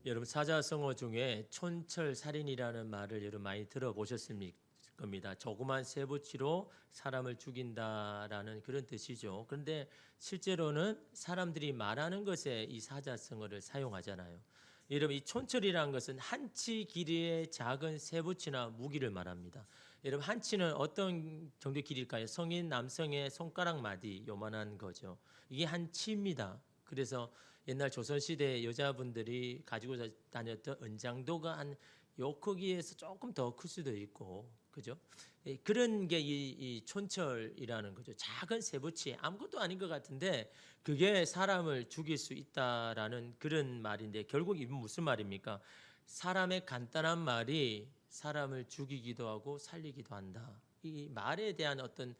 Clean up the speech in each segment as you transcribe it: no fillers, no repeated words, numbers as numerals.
여러분 사자성어 중에 촌철살인이라는 말을 여러분 많이 들어보셨을 겁니다. 조그만 쇠붙이로 사람을 죽인다라는 그런 뜻이죠. 그런데 실제로는 사람들이 말하는 것에 이 사자성어를 사용하잖아요. 여러분 이 촌철이라는 것은 한치 길이의 작은 쇠붙이나 무기를 말합니다. 여러분 한치는 어떤 정도 길일까요? 성인 남성의 손가락 마디 요만한 거죠. 이게 한치입니다. 그래서 옛날 조선시대 여자분들이 가지고 다녔던 은장도가 한 요 크기에서 조금 더 클 수도 있고, 그죠? 그런 게 이 촌철이라는 거죠. 작은 쇠붙이 아무것도 아닌 것 같은데 그게 사람을 죽일 수 있다라는 그런 말인데, 결국 이건 무슨 말입니까? 사람의 간단한 말이 사람을 죽이기도 하고 살리기도 한다. 이 말에 대한 어떤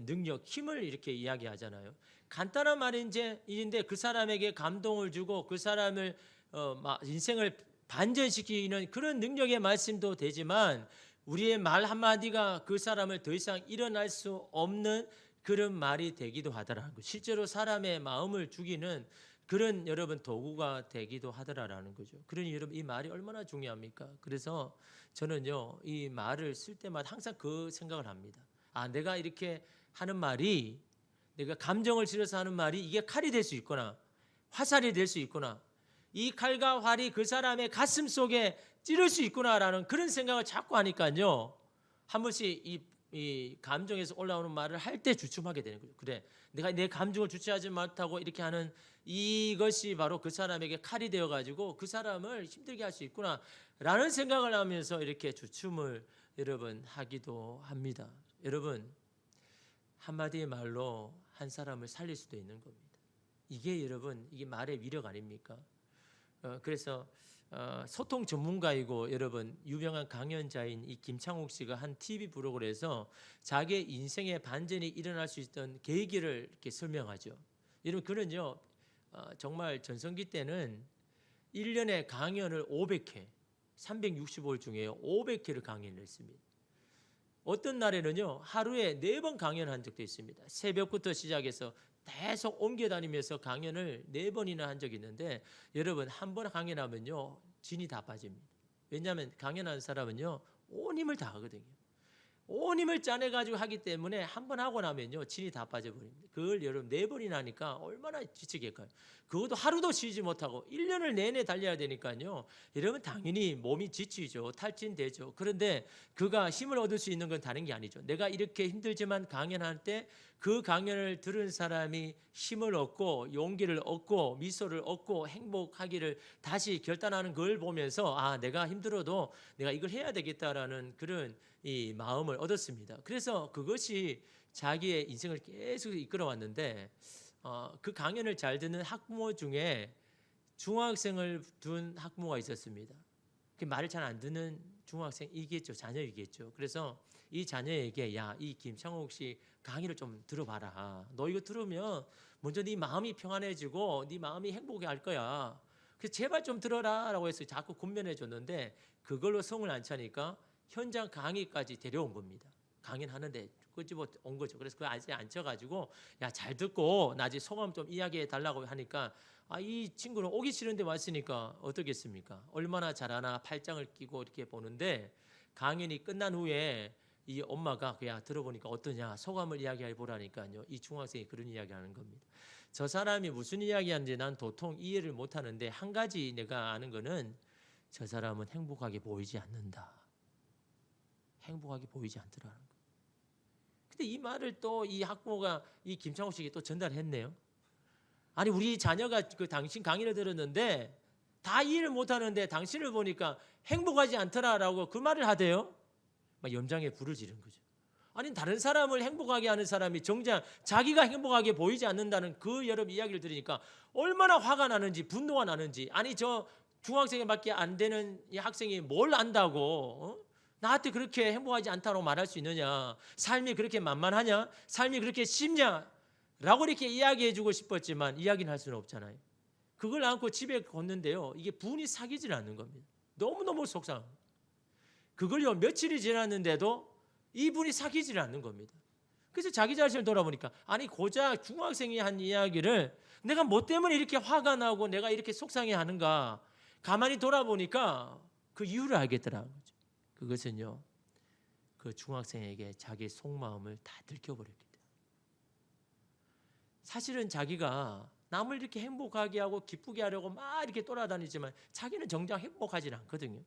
능력, 힘을 이렇게 이야기하잖아요. 간단한 말인데 그 사람에게 감동을 주고 그 사람을 인생을 반전시키는 그런 능력의 말씀도 되지만, 우리의 말 한마디가 그 사람을 더 이상 일어날 수 없는 그런 말이 되기도 하더라는 거. 실제로 사람의 마음을 죽이는 그런 여러분 도구가 되기도 하더라라는 거죠. 그러니 여러분 이 말이 얼마나 중요합니까? 그래서 저는요 이 말을 쓸 때마다 항상 그 생각을 합니다. 아, 내가 이렇게 하는 말이, 내가 감정을 실어서 하는 말이 이게 칼이 될 수 있구나, 화살이 될 수 있구나, 이 칼과 활이 그 사람의 가슴 속에 찌를 수 있구나라는 그런 생각을 자꾸 하니까요, 한 번씩 이 감정에서 올라오는 말을 할 때 주춤하게 되는 거죠. 그래, 내가 내 감정을 주체하지 못하고 이렇게 하는 이것이 바로 그 사람에게 칼이 되어가지고 그 사람을 힘들게 할 수 있구나라는 생각을 하면서 이렇게 주춤을 여러분 하기도 합니다. 여러분 한마디의 말로 한 사람을 살릴 수도 있는 겁니다. 이게 여러분 이게 말의 위력 아닙니까? 그래서 소통 전문가이고 여러분 유명한 강연자인 이 김창욱 씨가 한 TV 프로그램에서 자기의 인생의 반전이 일어날 수 있던 계기를 이렇게 설명하죠. 여러분 그는요 정말 전성기 때는 1년에 강연을 500회, 365일 중에 500회를 강연을 했습니다. 어떤 날에는요 하루에 4번 강연한 적도 있습니다. 새벽부터 시작해서 계속 옮겨 다니면서 강연을 4번이나 한 적이 있는데, 여러분 한 번 강연하면요 진이 다 빠집니다. 왜냐하면 강연하는 사람은요 온 힘을 다 하거든요. 온 힘을 짜내가지고 하기 때문에 한 번 하고 나면요 진이 다 빠져버립니다. 그걸 여러분 4번이나 하니까 얼마나 지치겠어요. 그것도 하루도 쉬지 못하고 1년을 내내 달려야 되니까요, 여러분 당연히 몸이 지치죠. 탈진되죠. 그런데 그가 힘을 얻을 수 있는 건 다른 게 아니죠. 내가 이렇게 힘들지만 강연할 때 그 강연을 들은 사람이 힘을 얻고 용기를 얻고 미소를 얻고 행복하기를 다시 결단하는 걸 보면서, 아, 내가 힘들어도 내가 이걸 해야 되겠다라는 그런 이 마음을 얻었습니다. 그래서 그것이 자기의 인생을 계속 이끌어왔는데, 그 강연을 잘 듣는 학부모 중에 중학생을 둔 학부모가 있었습니다. 그 말을 잘 안 듣는 중학생이겠죠, 자녀이겠죠. 그래서 이 자녀에게, 야, 이 김창욱 씨 강의를 좀 들어봐라. 너 이거 들으면 먼저 네 마음이 평안해지고 네 마음이 행복해 할 거야. 그래서 제발 좀 들어라라고 해서 자꾸 권면해 줬는데, 그걸로 성을 안 차니까 현장 강의까지 데려온 겁니다. 강연하는데 끄집어 온 거죠. 그래서 그 아직 앉혀가지고, 야, 잘 듣고 나중에 소감 좀 이야기해 달라고 하니까, 이 친구는 오기 싫은데 왔으니까 어떻겠습니까? 얼마나 잘하나 팔짱을 끼고 이렇게 보는데, 강연이 끝난 후에 이 엄마가 그야 들어보니까 어떠냐 소감을 이야기해 보라니까요, 이 중학생이 그런 이야기하는 겁니다. 저 사람이 무슨 이야기하는지 난 도통 이해를 못하는데 한 가지 내가 아는 거는, 저 사람은 행복하게 보이지 않는다. 행복하게 보이지 않더라는 거예요. 근데 이 말을 또 이 학부모가 이 김창욱 씨에게 또 전달했네요. 아니, 우리 자녀가 그 당신 강의를 들었는데 다 이해를 못하는데 당신을 보니까 행복하지 않더라라고 그 말을 하대요. 막 염장에 불을 지른 거죠. 아니, 다른 사람을 행복하게 하는 사람이 정작 자기가 행복하게 보이지 않는다는 그 여러분 이야기를 들으니까 얼마나 화가 나는지 분노가 나는지. 아니, 저 중학생밖에 안 되는 이 학생이 뭘 안다고 나한테 그렇게 행복하지 않다고 말할 수 있느냐, 삶이 그렇게 만만하냐, 삶이 그렇게 쉽냐 라고 이렇게 이야기해주고 싶었지만 이야기는 할 수는 없잖아요. 그걸 안고 집에 걷는데요, 이게 분이 사귀질 않는 겁니다. 너무너무 속상합니다. 그걸요 며칠이 지났는데도 이분이 사귀질 않는 겁니다. 그래서 자기 자신을 돌아보니까, 아니 고작 중학생이 한 이야기를 내가 뭐 때문에 이렇게 화가 나고 내가 이렇게 속상해 하는가, 가만히 돌아보니까 그 이유를 알겠더라고요. 그것은요, 그 중학생에게 자기 속마음을 다 들켜버렸기 때문에. 사실은 자기가 남을 이렇게 행복하게 하고 기쁘게 하려고 막 이렇게 돌아다니지만 자기는 정작 행복하지는 않거든요.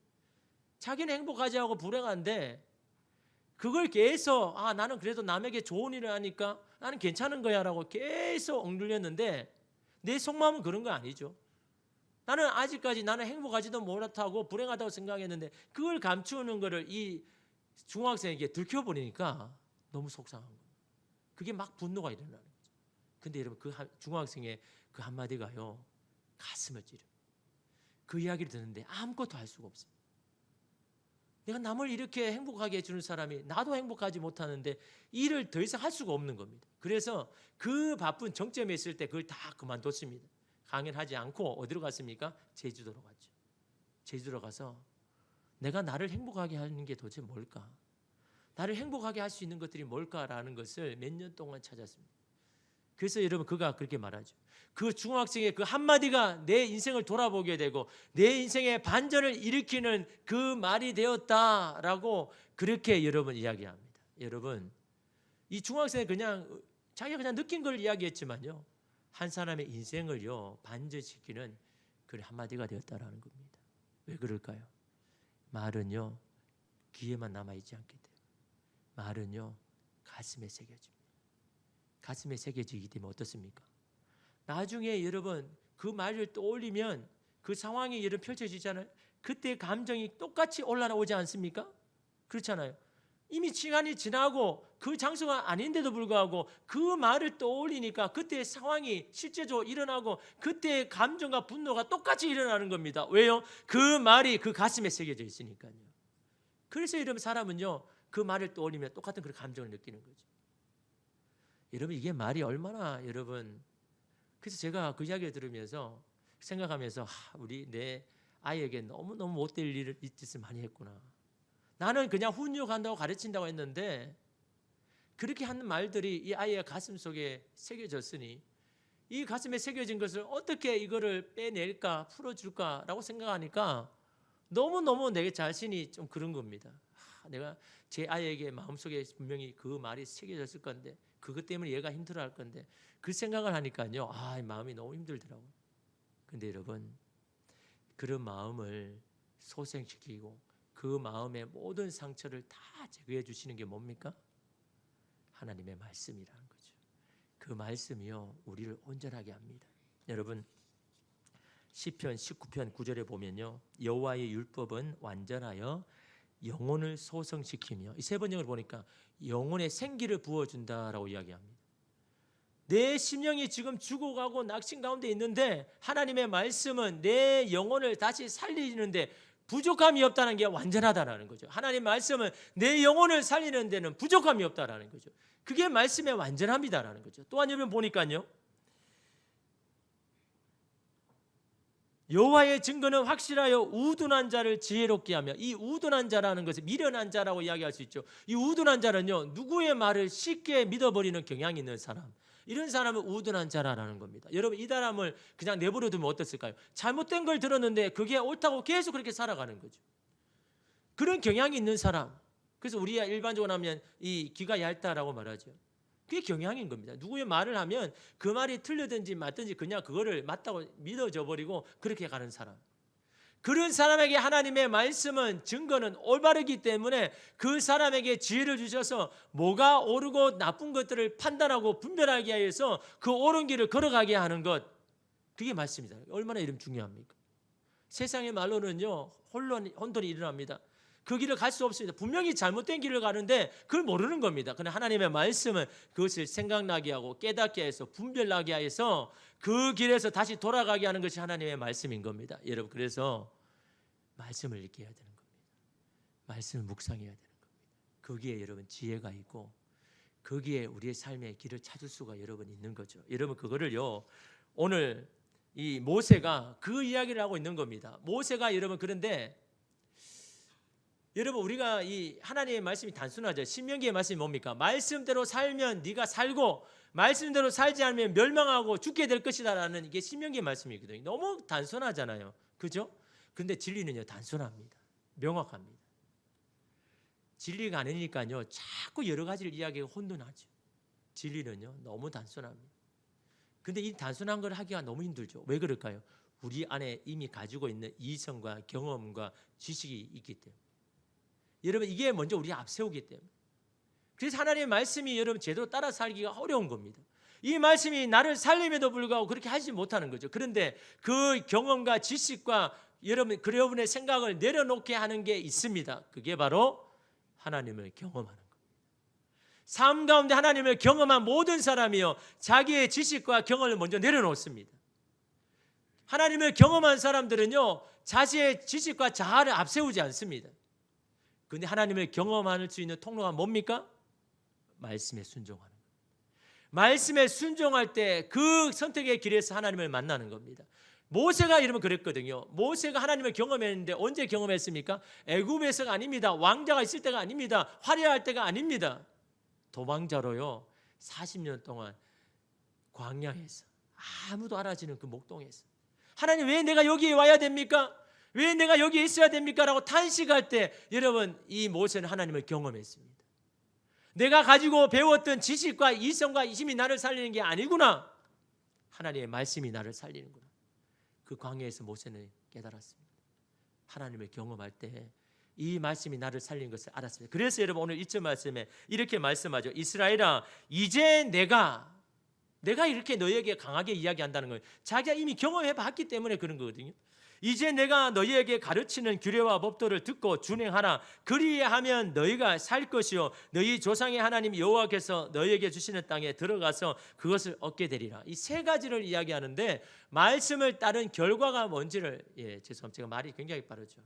자기는 행복하지 않고 불행한데 그걸 계속 나는 그래도 남에게 좋은 일을 하니까 나는 괜찮은 거야 라고 계속 억눌렸는데 내 속마음은 그런 거 아니죠. 나는 아직까지 나는 행복하지도 못하고 불행하다고 생각했는데 그걸 감추는 거를 이 중학생에게 들켜버리니까 너무 속상한 거예요. 그게 막 분노가 일어나는 거죠. 근데 여러분 그 중학생의 그 한마디가요 가슴을 찌르요. 그 이야기를 듣는데 아무것도 할 수가 없어요. 내가 남을 이렇게 행복하게 해주는 사람이 나도 행복하지 못하는데 일을 더 이상 할 수가 없는 겁니다. 그래서 그 바쁜 정점에 있을 때 그걸 다 그만뒀습니다. 강연을 하지 않고 어디로 갔습니까? 제주도로 갔죠. 제주도로 가서 내가 나를 행복하게 하는 게 도대체 뭘까? 나를 행복하게 할 수 있는 것들이 뭘까라는 것을 몇 년 동안 찾았습니다. 그래서 여러분 그가 그렇게 말하죠. 그 중학생의 그 한마디가 내 인생을 돌아보게 되고 내 인생의 반전을 일으키는 그 말이 되었다라고 그렇게 여러분 이야기합니다. 여러분 이 중학생은 그냥 자기가 그냥 느낀 걸 이야기했지만요. 한 사람의 인생을요 반전시키는 그 한마디가 되었다라는 겁니다. 왜 그럴까요? 말은요 귀에만 남아있지 않기 때문에 말은요 가슴에 새겨집니다. 가슴에 새겨지기 때문에 어떻습니까? 나중에 여러분 그 말을 떠올리면 그 상황이 여러분 펼쳐지잖아요. 그때 감정이 똑같이 올라오지 않습니까? 그렇잖아요. 이미 시간이 지나고 그 장소가 아닌데도 불구하고 그 말을 떠올리니까 그때 상황이 실제적으로 일어나고 그때의 감정과 분노가 똑같이 일어나는 겁니다. 왜요? 그 말이 그 가슴에 새겨져 있으니까요. 그래서 여러분 사람은요 그 말을 떠올리면 똑같은 그런 감정을 느끼는 거죠. 여러분 이게 말이 얼마나 여러분 그래서 제가 그 이야기를 들으면서 생각하면서 우리 내 아이에게 너무너무 못될 일을 이 짓을 많이 했구나. 나는 그냥 훈육한다고 가르친다고 했는데 그렇게 하는 말들이 이 아이의 가슴 속에 새겨졌으니 이 가슴에 새겨진 것을 어떻게 이거를 빼낼까 풀어줄까라고 생각하니까 너무너무 내 자신이 좀 그런 겁니다. 내가 제 아이에게 마음속에 분명히 그 말이 새겨졌을 건데 그것 때문에 얘가 힘들어할 건데 그 생각을 하니까요 마음이 너무 힘들더라고요. 근데 여러분 그런 마음을 소생시키고 그 마음의 모든 상처를 다 제거해 주시는 게 뭡니까? 하나님의 말씀이라는 거죠. 그 말씀이요 우리를 온전하게 합니다. 여러분 시편 19편 9절에 보면요 여호와의 율법은 완전하여 영혼을 소성시키며 이 세 번역을 보니까 영혼에 생기를 부어준다라고 이야기합니다. 내 심령이 지금 죽어가고 낙심 가운데 있는데 하나님의 말씀은 내 영혼을 다시 살리는데 부족함이 없다는 게 완전하다라는 거죠. 하나님 말씀은 내 영혼을 살리는 데는 부족함이 없다라는 거죠. 그게 말씀의 완전함이다라는 거죠. 또한 여러분 보니까요 여호와의 증거는 확실하여 우둔한 자를 지혜롭게 하며 이 우둔한 자라는 것은 미련한 자라고 이야기할 수 있죠. 이 우둔한 자는요 누구의 말을 쉽게 믿어버리는 경향이 있는 사람 이런 사람은 우둔한 자라는 겁니다. 여러분 이 사람을 그냥 내버려 두면 어떻을까요? 잘못된 걸 들었는데 그게 옳다고 계속 그렇게 살아가는 거죠. 그런 경향이 있는 사람 그래서 우리가 일반적으로 하면 이 귀가 얇다라고 말하죠. 그게 경향인 겁니다. 누구의 말을 하면 그 말이 틀리든지 맞든지 그냥 그거를 맞다고 믿어져 버리고 그렇게 가는 사람. 그런 사람에게 하나님의 말씀은 증거는 올바르기 때문에 그 사람에게 지혜를 주셔서 뭐가 옳고 나쁜 것들을 판단하고 분별하게 하여서 그 옳은 길을 걸어가게 하는 것 그게 말씀이다. 얼마나 이름 중요합니까? 세상의 말로는요 혼돈이 일어납니다. 그 길을 갈 수 없습니다. 분명히 잘못된 길을 가는데 그걸 모르는 겁니다. 그러나 하나님의 말씀은 그것을 생각나게 하고 깨닫게 해서 분별나게 해서 그 길에서 다시 돌아가게 하는 것이 하나님의 말씀인 겁니다. 여러분 그래서 말씀을 읽게 해야 되는 겁니다. 말씀을 묵상해야 되는 겁니다. 거기에 여러분 지혜가 있고 거기에 우리의 삶의 길을 찾을 수가 여러분 있는 거죠. 여러분 그거를요 오늘 이 모세가 그 이야기를 하고 있는 겁니다. 모세가 여러분 그런데 여러분 우리가 이 하나님의 말씀이 단순하죠. 신명기의 말씀이 뭡니까? 말씀대로 살면 네가 살고 말씀대로 살지 않으면 멸망하고 죽게 될 것이다라는 이게 신명기의 말씀이거든요. 너무 단순하잖아요. 그죠? 그런데 진리는요 단순합니다. 명확합니다. 진리가 아니니까요 자꾸 여러 가지를 이야기하고 혼돈하죠. 진리는요 너무 단순합니다. 근데 이 단순한 걸 하기가 너무 힘들죠. 왜 그럴까요? 우리 안에 이미 가지고 있는 이성과 경험과 지식이 있기 때문에. 여러분 이게 먼저 우리 앞세우기 때문에. 그래서 하나님의 말씀이 여러분 제대로 따라 살기가 어려운 겁니다. 이 말씀이 나를 살림에도 불구하고 그렇게 하지 못하는 거죠. 그런데 그 경험과 지식과 여러분의 생각을 내려놓게 하는 게 있습니다. 그게 바로 하나님을 경험하는 겁니다. 삶 가운데 하나님을 경험한 모든 사람이요 자기의 지식과 경험을 먼저 내려놓습니다. 하나님을 경험한 사람들은요 자신의 지식과 자아를 앞세우지 않습니다. 그런데 하나님을 경험할 수 있는 통로가 뭡니까? 말씀에 순종하는 겁니다. 말씀에 순종할 때 그 선택의 길에서 하나님을 만나는 겁니다. 모세가 이러면 그랬거든요. 모세가 하나님을 경험했는데 언제 경험했습니까? 애굽에서가 아닙니다. 왕자가 있을 때가 아닙니다. 화려할 때가 아닙니다. 도망자로요 40년 동안 광야에서 아무도 알아지는 그 목동에서 하나님 왜 내가 여기에 와야 됩니까? 왜 내가 여기에 있어야 됩니까? 라고 탄식할 때 여러분 이 모세는 하나님을 경험했습니다. 내가 가지고 배웠던 지식과 이성과 힘이 나를 살리는 게 아니구나. 하나님의 말씀이 나를 살리는구나. 그 광야에서 모세는 깨달았습니다. 하나님을 경험할 때 이 말씀이 나를 살리는 것을 알았습니다. 그래서 여러분 오늘 1절 말씀에 이렇게 말씀하죠. 이스라엘아 이제 내가 이렇게 너희에게 강하게 이야기한다는 거예요. 자기가 이미 경험해 봤기 때문에 그런 거거든요. 이제 내가 너희에게 가르치는 규례와 법도를 듣고 준행하라. 그리하면 너희가 살 것이요 너희 조상의 하나님 여호와께서 너희에게 주시는 땅에 들어가서 그것을 얻게 되리라. 이 세 가지를 이야기하는데 말씀을 따른 결과가 뭔지를 죄송합니다. 제가 말이 굉장히 빠르죠.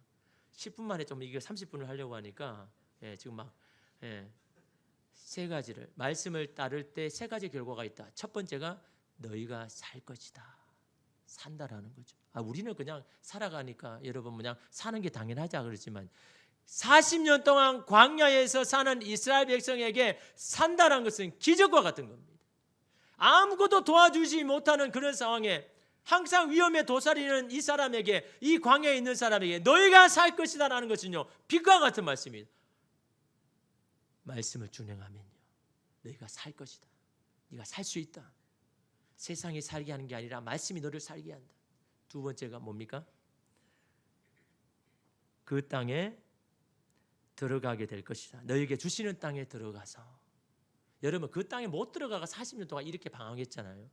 10분 만에 좀 이게 30분을 하려고 하니까 지금 막 세 가지를 말씀을 따를 때 세 가지 결과가 있다. 첫 번째가 너희가 살 것이다. 산다라는 거죠. 우리는 그냥 살아가니까 여러분 그냥 사는 게 당연하자 그러지만 40년 동안 광야에서 사는 이스라엘 백성에게 산다라는 것은 기적과 같은 겁니다. 아무것도 도와주지 못하는 그런 상황에 항상 위험에 도사리는 이 사람에게 이 광야에 있는 사람에게 너희가 살 것이다라는 것은요 빛과 같은 말씀입니다. 말씀을 준행하면요 너희가 살 것이다. 네가 살 수 있다. 세상이 살게 하는 게 아니라 말씀이 너를 살게 한다. 두 번째가 뭡니까? 그 땅에 들어가게 될 것이다. 너희에게 주시는 땅에 들어가서. 여러분 그 땅에 못 들어가가 40년 동안 이렇게 방황했잖아요.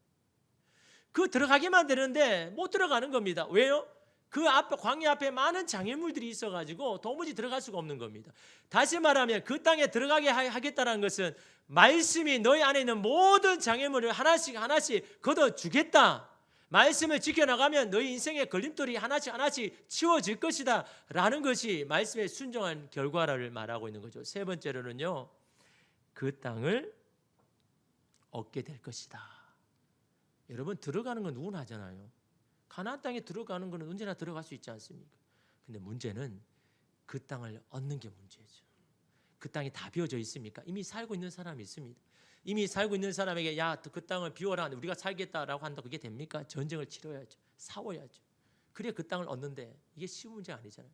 그 들어가기만 되는데 못 들어가는 겁니다. 왜요? 그 앞에 광야 앞에 많은 장애물들이 있어가지고 도무지 들어갈 수가 없는 겁니다. 다시 말하면 그 땅에 들어가게 하겠다는 것은 말씀이 너희 안에 있는 모든 장애물을 하나씩 걷어주겠다. 말씀을 지켜나가면 너희 인생의 걸림돌이 하나씩 치워질 것이다 라는 것이 말씀에 순종한 결과를 말하고 있는 거죠. 세 번째로는요 그 땅을 얻게 될 것이다. 여러분 들어가는 건 누구나 하잖아요. 가나안 땅에 들어가는 건 언제나 들어갈 수 있지 않습니까? 근데 문제는 그 땅을 얻는 게 문제죠. 그 땅이 다 비워져 있습니까? 이미 살고 있는 사람이 있습니다. 이미 살고 있는 사람에게 야 그 땅을 비워라 우리가 살겠다라고 한다 그게 됩니까? 전쟁을 치러야죠. 싸워야죠. 그래야 그 땅을 얻는데 이게 쉬운 문제가 아니잖아요.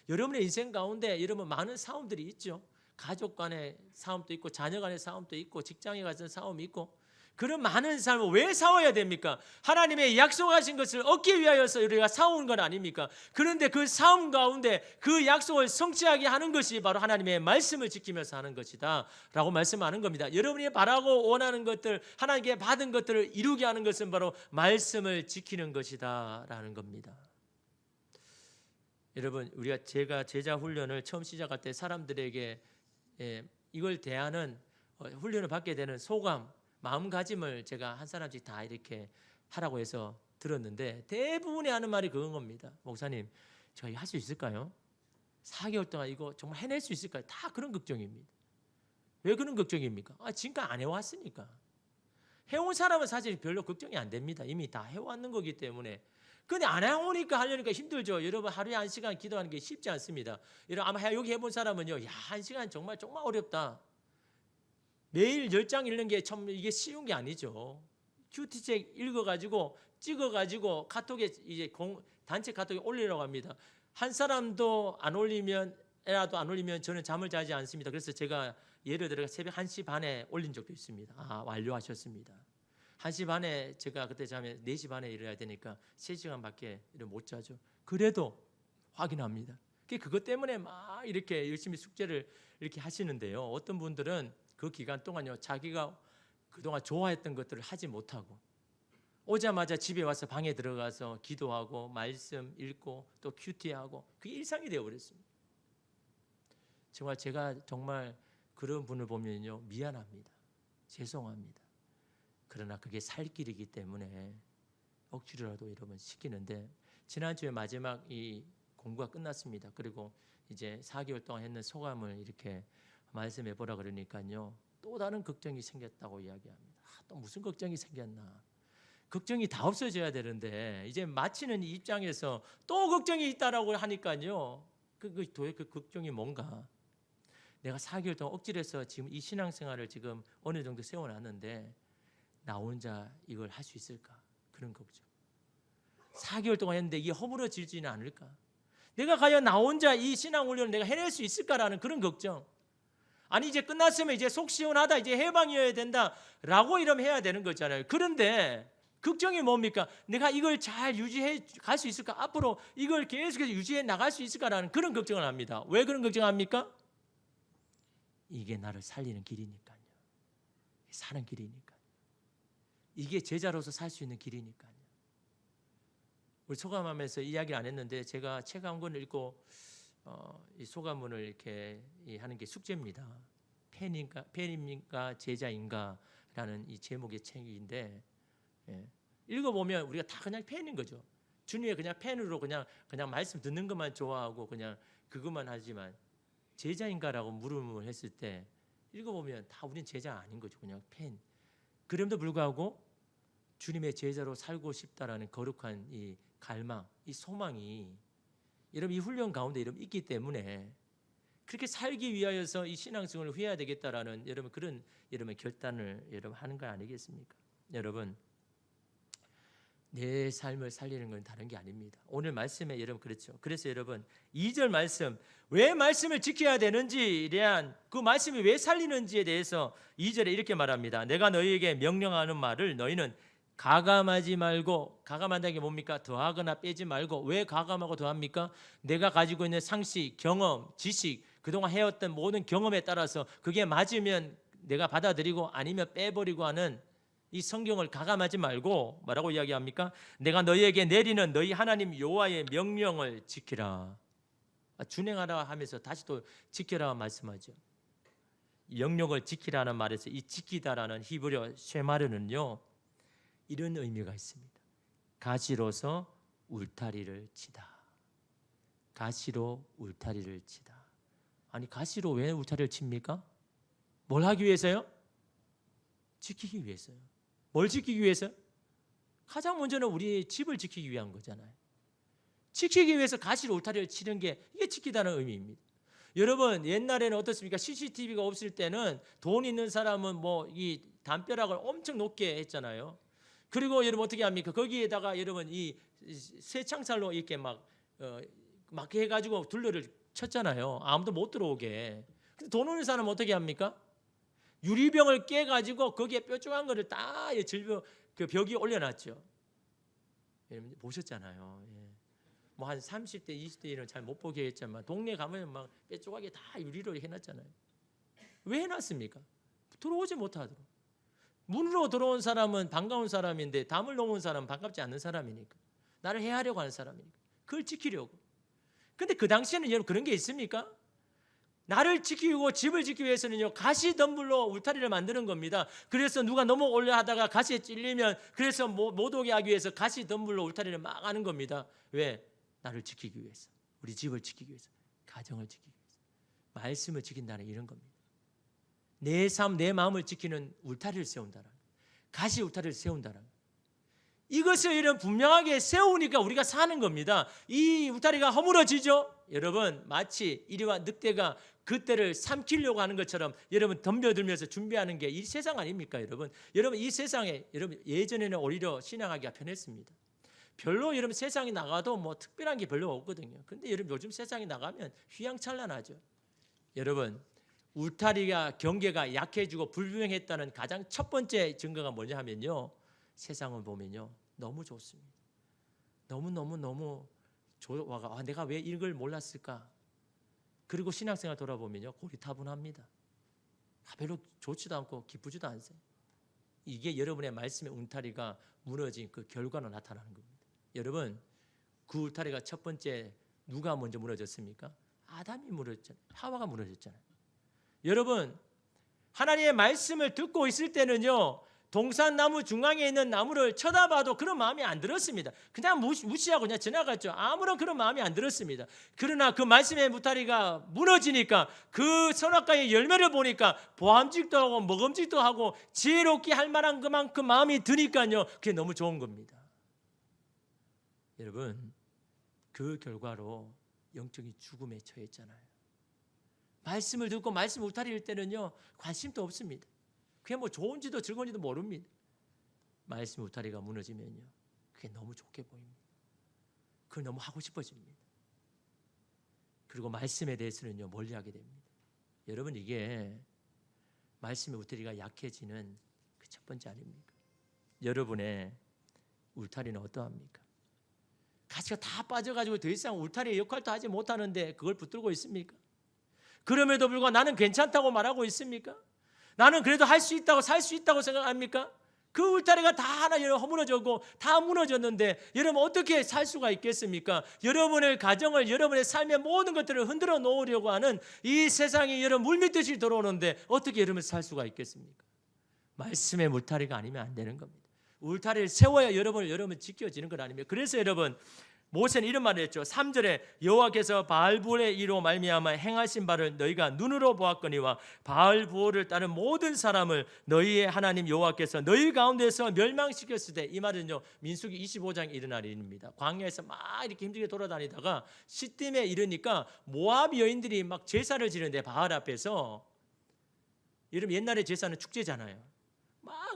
여러분의 인생 가운데 여러분 많은 싸움들이 있죠. 가족 간의 싸움도 있고 자녀 간의 싸움도 있고 직장에 가서 싸움이 있고 그런 많은 삶을 왜 싸워야 됩니까? 하나님의 약속하신 것을 얻기 위하여서 우리가 싸우는 건 아닙니까? 그런데 그 싸움 가운데 그 약속을 성취하게 하는 것이 바로 하나님의 말씀을 지키면서 하는 것이다 라고 말씀하는 겁니다. 여러분이 바라고 원하는 것들 하나님께 받은 것들을 이루게 하는 것은 바로 말씀을 지키는 것이다 라는 겁니다. 여러분 제가 제자 훈련을 처음 시작할 때 사람들에게 이걸 대하는 훈련을 받게 되는 소감 마음가짐을 제가 한 사람씩 다 이렇게 하라고 해서 들었는데 대부분이 하는 말이 그건 겁니다. 목사님 제가 할 수 있을까요? 4개월 동안 이거 정말 해낼 수 있을까요? 다 그런 걱정입니다. 왜 그런 걱정입니까? 지금까지 안 해왔으니까. 해온 사람은 사실 별로 걱정이 안 됩니다. 이미 다 해왔는 거기 때문에. 근데 안 해오니까 하려니까 힘들죠. 여러분 하루에 1시간 기도하는 게 쉽지 않습니다. 여러분 아마 여기 해본 사람은요 1시간 정말 어렵다. 매일 10장 읽는 게 참 이게 쉬운 게 아니죠. 큐티책 읽어가지고 찍어가지고 카톡에 이제 단체 카톡에 올리라고 합니다. 한 사람도 안 올리면 애라도 안 올리면 저는 잠을 자지 않습니다. 그래서 제가 예를 들어 새벽 1시 반에 올린 적도 있습니다. 완료하셨습니다. 1시 반에 제가 그때 자면 4시 반에 일어나야 되니까 3시간밖에 못 자죠. 그래도 확인합니다. 그것 때문에 막 이렇게 열심히 숙제를 이렇게 하시는데요. 어떤 분들은 그 기간 동안요, 자기가 그동안 좋아했던 것들을 하지 못하고 오자마자 집에 와서 방에 들어가서 기도하고 말씀 읽고 또 큐티하고 그게 일상이 되어버렸습니다. 정말 제가 정말 그런 분을 보면요, 미안합니다. 죄송합니다. 그러나 그게 살 길이기 때문에 억지로라도 여러분 시키는데, 지난주에 마지막 이 공부가 끝났습니다. 그리고 이제 4개월 동안 했는 소감을 이렇게 말씀해 보라 그러니까요, 또 다른 걱정이 생겼다고 이야기합니다. 또 무슨 걱정이 생겼나? 걱정이 다 없어져야 되는데 이제 마치는 이 입장에서 또 걱정이 있다라고 하니까요, 도대체 그 걱정이 뭔가? 내가 4개월 동안 억지로 해서 지금 이 신앙생활을 지금 어느 정도 세워놨는데 나 혼자 이걸 할 수 있을까? 그런 걱정. 4개월 동안 했는데 이게 허물어지지는 않을까? 내가 과연 나 혼자 이 신앙훈련을 내가 해낼 수 있을까라는 그런 걱정. 아니 이제 끝났으면 이제 속 시원하다, 이제 해방이어야 된다라고 이러면 해야 되는 거잖아요. 그런데 걱정이 뭡니까? 내가 이걸 잘 유지해 갈 수 있을까? 앞으로 이걸 계속해서 유지해 나갈 수 있을까라는 그런 걱정을 합니다. 왜 그런 걱정합니까? 이게 나를 살리는 길이니까요. 사는 길이니까요. 이게 제자로서 살 수 있는 길이니까요. 우리 소감하면서 이야기를 안 했는데 제가 책 한 권을 읽고 이 소감문을 이렇게 하는 게 숙제입니다. 팬입니까 제자인가라는 이 제목의 책인데, 읽어보면 우리가 다 그냥 팬인 거죠. 주님의 그냥 팬으로 그냥 말씀 듣는 것만 좋아하고 그냥 그것만 하지만, 제자인가라고 물음을 했을 때 읽어보면 다 우린 제자 아닌 거죠. 그냥 팬. 그럼에도 불구하고 주님의 제자로 살고 싶다라는 거룩한 이 갈망, 이 소망이 여러분 이 훈련 가운데 여러분 있기 때문에 그렇게 살기 위하여서 이 신앙생활을 해야 되겠다라는 여러분 그런 여러분 결단을 여러분 하는 거 아니겠습니까? 여러분 내 삶을 살리는 건 다른 게 아닙니다. 오늘 말씀에 여러분 그렇죠. 그래서 여러분 2절 말씀, 왜 말씀을 지켜야 되는지에 대한 그 말씀이 왜 살리는지에 대해서 2절에 이렇게 말합니다. 내가 너희에게 명령하는 말을 너희는 가감하지 말고, 가감한다는 게 뭡니까? 더하거나 빼지 말고. 왜 가감하고 더합니까? 내가 가지고 있는 상식, 경험, 지식, 그동안 해왔던 모든 경험에 따라서 그게 맞으면 내가 받아들이고 아니면 빼버리고 하는 이 성경을 가감하지 말고 뭐라고 이야기합니까? 내가 너희에게 내리는 너희 하나님 여호와의 명령을 지키라. 준행하라 하면서 다시 또 지켜라 말씀하죠. 영역을 지키라는 말에서 이 지키다라는 히브리어 쉐마르는요, 이런 의미가 있습니다. 가시로서 울타리를 치다. 가시로 울타리를 치다. 아니 가시로 왜 울타리를 칩니까? 뭘 하기 위해서요? 지키기 위해서요. 뭘 지키기 위해서요? 가장 먼저는 우리 집을 지키기 위한 거잖아요. 지키기 위해서 가시로 울타리를 치는 게 이게 지키다는 의미입니다. 여러분 옛날에는 어떻습니까? CCTV가 없을 때는 돈 있는 사람은 뭐 이 담벼락을 엄청 높게 했잖아요. 그리고 여러분 어떻게 합니까? 거기에다가 여러분 이 쇠창살로 이렇게 막 해가지고 둘러를 쳤잖아요. 아무도 못 들어오게. 근데 돈 없는 사람은 어떻게 합니까? 유리병을 깨가지고 거기에 뾰족한 거를 다 질병 그 벽이 올려놨죠. 여러분 보셨잖아요. 뭐 한 30대, 20대는 잘 못 보게 했지만 동네 가면 막 뾰족하게 다 유리로 해놨잖아요. 왜 해놨습니까? 들어오지 못하도록. 문으로 들어온 사람은 반가운 사람인데 담을 넘은 사람은 반갑지 않는 사람이니까, 나를 해하려고 하는 사람이니까 그걸 지키려고. 근데 그 당시에는 여러분 그런 게 있습니까? 나를 지키고 집을 지키기 위해서는요, 가시 덤불로 울타리를 만드는 겁니다. 그래서 누가 넘어오려 하다가 가시에 찔리면 그래서 못 오게 하기 위해서 가시 덤불로 울타리를 막 하는 겁니다. 왜? 나를 지키기 위해서, 우리 집을 지키기 위해서, 가정을 지키기 위해서, 말씀을 지킨다는 이런 겁니다. 내 삶, 내 마음을 지키는 울타리를 세운다는, 가시 울타리를 세운다는, 이것을 이런 분명하게 세우니까 우리가 사는 겁니다. 이 울타리가 허물어지죠. 여러분 마치 이리와 늑대가 그때를 삼키려고 하는 것처럼 여러분 덤벼들면서 준비하는 게 이 세상 아닙니까? 여러분 이 세상에 여러분 예전에는 오히려 신앙하기가 편했습니다. 별로 여러분 세상에 나가도 뭐 특별한 게 별로 없거든요. 근데 여러분 요즘 세상에 나가면 휘황찬란하죠. 여러분 울타리가 경계가 약해지고 불분명했다는 가장 첫 번째 증거가 뭐냐 하면요, 세상을 보면요 너무 좋습니다. 너무 좋아가 내가 왜 이걸 몰랐을까? 그리고 신앙생활 돌아보면요 고리타분합니다. 별로 좋지도 않고 기쁘지도 않으세요. 이게 여러분의 말씀의 울타리가 무너진 그 결과로 나타나는 겁니다. 여러분 그 울타리가 첫 번째 누가 먼저 무너졌습니까? 아담이 무너졌잖아요. 하와가 무너졌잖아요. 여러분 하나님의 말씀을 듣고 있을 때는요 동산나무 중앙에 있는 나무를 쳐다봐도 그런 마음이 안 들었습니다. 그냥 무시하고 그냥 지나갔죠. 아무런 그런 마음이 안 들었습니다. 그러나 그 말씀의 울타리가 무너지니까 그 선악과의 열매를 보니까 보암직도 하고 먹음직도 하고 지혜롭게 할 만한 그만큼 마음이 드니까요 그게 너무 좋은 겁니다. 여러분 그 결과로 영적인 죽음에 처했잖아요. 말씀을 듣고 말씀 울타리일 때는요 관심도 없습니다. 그게 뭐 좋은지도 즐거운지도 모릅니다. 말씀 울타리가 무너지면요 그게 너무 좋게 보입니다. 그걸 너무 하고 싶어집니다. 그리고 말씀에 대해서는요 멀리하게 됩니다. 여러분 이게 말씀의 울타리가 약해지는 그 첫 번째 아닙니까? 여러분의 울타리는 어떠합니까? 가시가 다 빠져가지고 더 이상 울타리의 역할도 하지 못하는데 그걸 붙들고 있습니까? 그럼에도 불구하고 나는 괜찮다고 말하고 있습니까? 나는 그래도 할 수 있다고 살 수 있다고 생각합니까? 그 울타리가 다 하나 허물어졌고 다 무너졌는데 여러분 어떻게 살 수가 있겠습니까? 여러분의 가정을 여러분의 삶의 모든 것들을 흔들어 놓으려고 하는 이 세상이 여러분 물밀듯이 들어오는데 어떻게 여러분 살 수가 있겠습니까? 말씀의 울타리가 아니면 안 되는 겁니다. 울타리를 세워야 여러분 지켜지는 것 아닙니까? 그래서 여러분 모세는 이런 말을 했죠. 3절에 여호와께서 바알부올의 이로 말미암아 행하신 바를 너희가 눈으로 보았거니와 바알부올을 따른 모든 사람을 너희의 하나님 여호와께서 너희 가운데서 멸망시켰을 때, 이 말은요 민수기 25장에 일어난 일입니다. 광야에서 막 이렇게 힘들게 돌아다니다가 시딤에 이르니까 모압 여인들이 막 제사를 지는데 바알 앞에서, 여러분 옛날에 제사는 축제잖아요. 막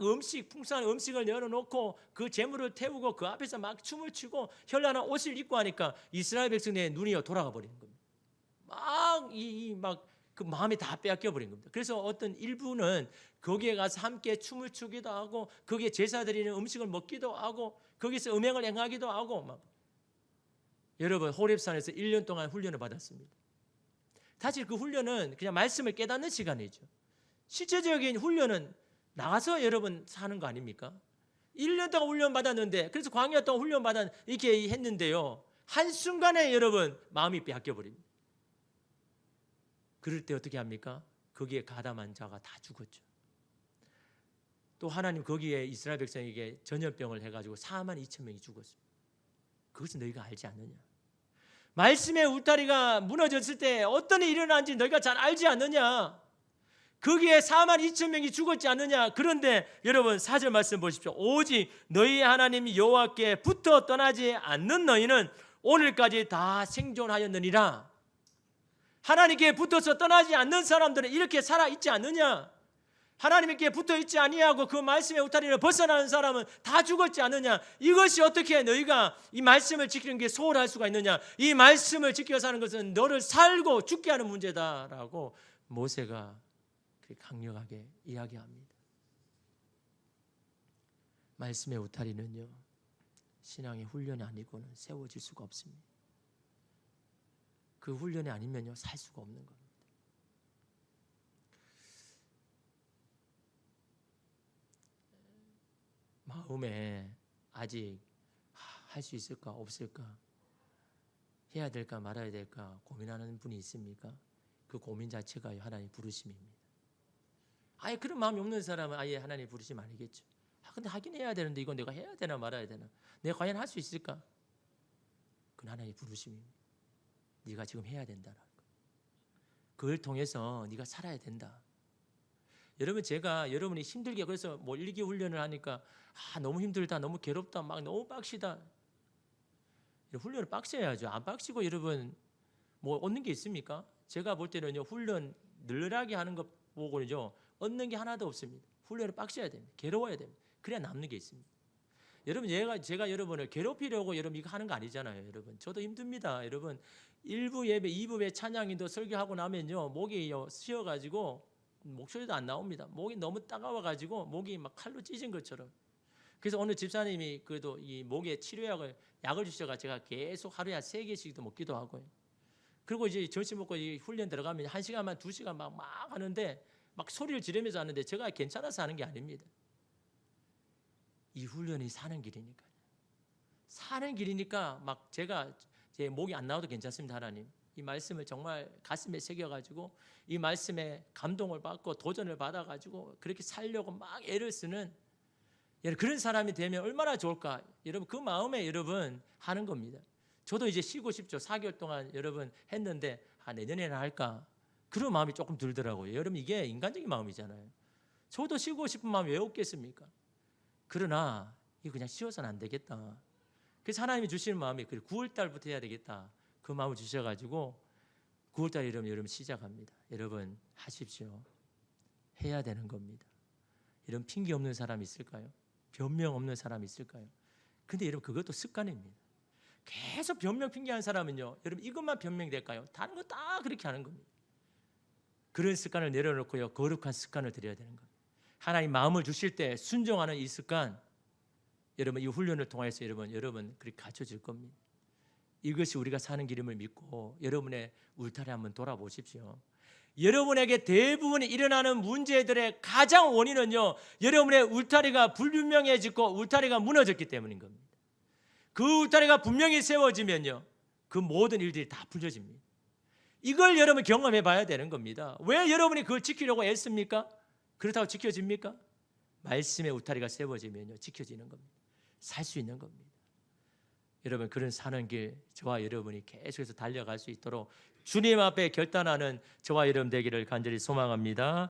풍성한 음식을 열어놓고 그 제물을 태우고 그 앞에서 막 춤을 추고 현란한 옷을 입고 하니까 이스라엘 백성의 눈이 돌아가 버리는 겁니다. 막 그 마음이 다 빼앗겨 버린 겁니다. 그래서 어떤 일부는 거기에 가서 함께 춤을 추기도 하고 거기에 제사 드리는 음식을 먹기도 하고 거기서 음행을 행하기도 하고 막. 여러분 호렙산에서 1년 동안 훈련을 받았습니다. 사실 그 훈련은 그냥 말씀을 깨닫는 시간이죠. 실제적인 훈련은 나가서 여러분 사는 거 아닙니까? 1년 동안 훈련 받았는데, 그래서 광야 동안 훈련 받았 이렇게 했는데요 한순간에 여러분 마음이 빼앗겨 버립니다. 그럴 때 어떻게 합니까? 거기에 가담한 자가 다 죽었죠. 또 하나님 거기에 이스라엘 백성에게 전염병을 해가지고 42,000명이 죽었습니다. 그것은 너희가 알지 않느냐? 말씀의 울타리가 무너졌을 때 어떤 일이 일어난지 너희가 잘 알지 않느냐? 거기에 42,000명이 죽었지 않느냐? 그런데 여러분 4절 말씀 보십시오. 오직 너희 하나님 여호와께 붙어 떠나지 않는 너희는 오늘까지 다 생존하였느니라. 하나님께 붙어서 떠나지 않는 사람들은 이렇게 살아있지 않느냐? 하나님께 붙어 있지 아니하고 그 말씀의 울타리를 벗어나는 사람은 다 죽었지 않느냐? 이것이 어떻게 너희가 이 말씀을 지키는 게 소홀할 수가 있느냐? 이 말씀을 지켜 사는 것은 너를 살고 죽게 하는 문제다라고 모세가 강력하게 이야기합니다. 말씀의 울타리는요 신앙의 훈련이 아니고는 세워질 수가 없습니다. 그 훈련이 아니면요 살 수가 없는 겁니다. 마음에 아직 할 수 있을까 없을까, 해야 될까 말아야 될까 고민하는 분이 있습니까? 그 고민 자체가 하나님 부르심입니다. 아예 그런 마음이 없는 사람은 아예 하나님 부르심 아니겠죠. 근데 하긴 해야 되는데 이건 내가 해야 되나 말아야 되나, 내가 과연 할 수 있을까? 그건 하나님 부르심입니다. 네가 지금 해야 된다는 거. 그걸 통해서 네가 살아야 된다. 여러분 제가 여러분이 힘들게, 그래서 뭐 일기 훈련을 하니까 너무 힘들다, 너무 괴롭다, 막 너무 빡시다. 훈련을 빡세야죠. 안 빡시고 여러분 뭐 얻는 게 있습니까? 제가 볼 때는요 훈련 늘하게 하는 것 보고는요 얻는 게 하나도 없습니다. 훈련을 빡셔야 됩니다. 괴로워야 됩니다. 그래야 남는 게 있습니다. 여러분 제가 여러분을 괴롭히려고 여러분 이거 하는 거 아니잖아요. 여러분 저도 힘듭니다. 여러분 1부 예배 2부 예 찬양인도 설교하고 나면요 목이 쉬어가지고 목소리도 안 나옵니다. 목이 너무 따가워가지고 목이 막 칼로 찢은 것처럼. 그래서 오늘 집사님이 그래도 이 목에 약을 주셔가 제가 계속 하루에 3개씩도 먹기도 하고요. 그리고 이제 점심 먹고 이 훈련 들어가면 1시간만 2시간 막 하는데 막 소리를 지르면서 하는데 제가 괜찮아서 하는 게 아닙니다. 이 훈련이 사는 길이니까요. 사는 길이니까 막 제가 제 목이 안 나와도 괜찮습니다. 하나님 이 말씀을 정말 가슴에 새겨가지고 이 말씀에 감동을 받고 도전을 받아가지고 그렇게 살려고 막 애를 쓰는 여러분 그런 사람이 되면 얼마나 좋을까. 여러분 그 마음에 여러분 하는 겁니다. 저도 이제 쉬고 싶죠. 4개월 동안 여러분 했는데 내년에는 할까 그런 마음이 조금 들더라고요. 여러분 이게 인간적인 마음이잖아요. 저도 쉬고 싶은 마음이 왜 없겠습니까? 그러나 이거 그냥 쉬어서는 안 되겠다. 그래서 하나님이 주시는 마음이 9월 달부터 해야 되겠다. 그 마음을 주셔가지고 9월 달에 여러분 시작합니다. 여러분 하십시오. 해야 되는 겁니다. 이런 핑계 없는 사람 있을까요? 변명 없는 사람 있을까요? 근데 여러분 그것도 습관입니다. 계속 변명 핑계하는 사람은요 여러분 이것만 변명될까요? 다른 거 다 그렇게 하는 겁니다. 그런 습관을 내려놓고요 거룩한 습관을 들여야 되는 겁니다. 하나님 마음을 주실 때 순종하는 이 습관 여러분 이 훈련을 통해서 여러분 그렇게 갖춰질 겁니다. 이것이 우리가 사는 길임을 믿고 여러분의 울타리 한번 돌아보십시오. 여러분에게 대부분이 일어나는 문제들의 가장 원인은요 여러분의 울타리가 불분명해지고 울타리가 무너졌기 때문인 겁니다. 그 울타리가 분명히 세워지면요 그 모든 일들이 다 풀려집니다. 이걸 여러분 경험해 봐야 되는 겁니다. 왜 여러분이 그걸 지키려고 애씁니까? 그렇다고 지켜집니까? 말씀의 울타리가 세워지면요 지켜지는 겁니다. 살 수 있는 겁니다. 여러분 그런 사는 길 저와 여러분이 계속해서 달려갈 수 있도록 주님 앞에 결단하는 저와 여러분 되기를 간절히 소망합니다.